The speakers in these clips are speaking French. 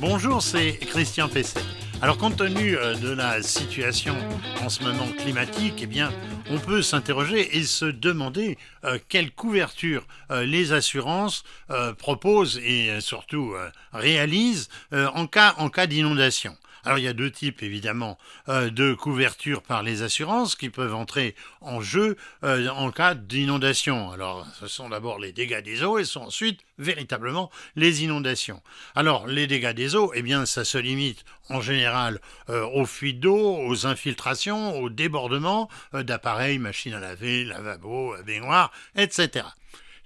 Bonjour, c'est Christian Pesset. Alors, compte tenu de la situation en ce moment climatique, eh bien, on peut s'interroger et se demander quelle couverture les assurances proposent et surtout réalisent en cas d'inondation. Alors, il y a deux types, évidemment, de couverture par les assurances qui peuvent entrer en jeu en cas d'inondation. Alors, ce sont d'abord les dégâts des eaux et sont ensuite véritablement les inondations. Alors, les dégâts des eaux, eh bien, ça se limite en général aux fuites d'eau, aux infiltrations, aux débordements d'appareils, machines à laver, lavabo, baignoires, etc.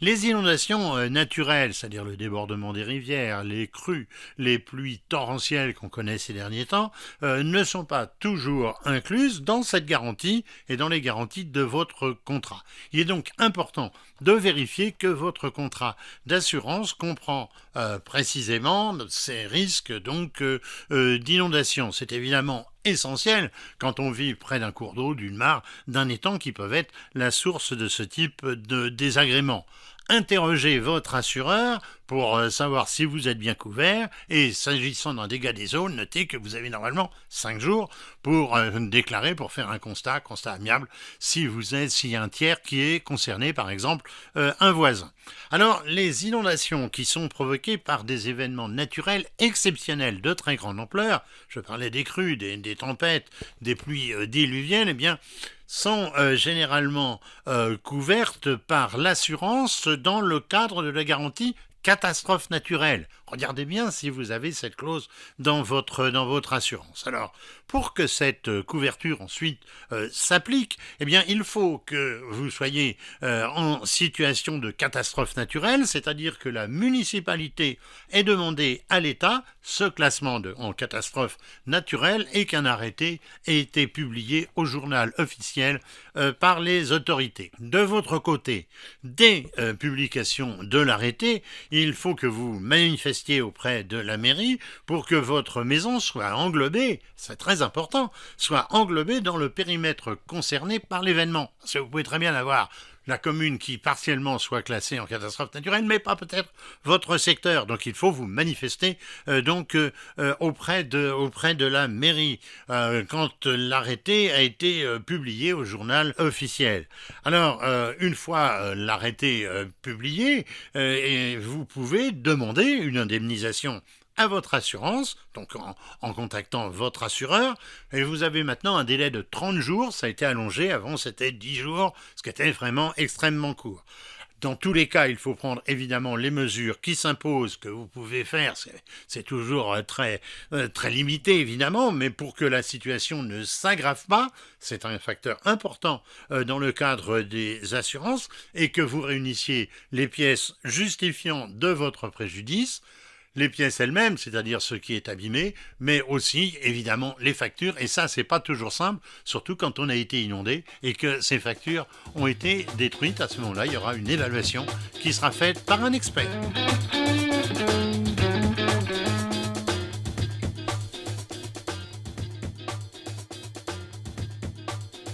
Les inondations naturelles, c'est-à-dire le débordement des rivières, les crues, les pluies torrentielles qu'on connaît ces derniers temps, ne sont pas toujours incluses dans cette garantie et dans les garanties de votre contrat. Il est donc important de vérifier que votre contrat d'assurance comprend précisément ces risques donc d'inondation. C'est évidemment essentiel quand on vit près d'un cours d'eau, d'une mare, d'un étang qui peuvent être la source de ce type de désagrément. Interrogez votre assureur pour savoir si vous êtes bien couvert et s'agissant d'un dégât des eaux, notez que vous avez normalement 5 jours pour déclarer, pour faire un constat amiable, s'il y a un tiers qui est concerné, par exemple un voisin. Alors, les inondations qui sont provoquées par des événements naturels exceptionnels de très grande ampleur, je parlais des crues, des tempêtes, des pluies diluviennes, eh bien, sont généralement couvertes par l'assurance dans le cadre de la garantie catastrophe naturelle. Regardez bien si vous avez cette clause dans votre assurance. Alors, pour que cette couverture ensuite s'applique, eh bien, il faut que vous soyez en situation de catastrophe naturelle, c'est-à-dire que la municipalité ait demandé à l'État ce classement en catastrophe naturelle et qu'un arrêté ait été publié au journal officiel par les autorités. De votre côté, dès publication de l'arrêté, il faut que vous manifestiez auprès de la mairie pour que votre maison soit englobée, c'est très important, soit englobée dans le périmètre concerné par l'événement. Parce que vous pouvez très bien avoir la commune qui partiellement soit classée en catastrophe naturelle, mais pas peut-être votre secteur. Donc il faut vous manifester auprès de la mairie quand l'arrêté a été publié au journal officiel. Alors une fois l'arrêté publié, vous pouvez demander une indemnisation à votre assurance, donc en contactant votre assureur, et vous avez maintenant un délai de 30 jours, ça a été allongé, avant c'était 10 jours, ce qui était vraiment extrêmement court. Dans tous les cas, il faut prendre évidemment les mesures qui s'imposent, que vous pouvez faire, c'est toujours très limité évidemment, mais pour que la situation ne s'aggrave pas, c'est un facteur important dans le cadre des assurances, et que vous réunissiez les pièces justifiant de votre préjudice, les pièces elles-mêmes, c'est-à-dire ce qui est abîmé, mais aussi, évidemment, les factures. Et ça, c'est pas toujours simple, surtout quand on a été inondé et que ces factures ont été détruites. À ce moment-là, il y aura une évaluation qui sera faite par un expert.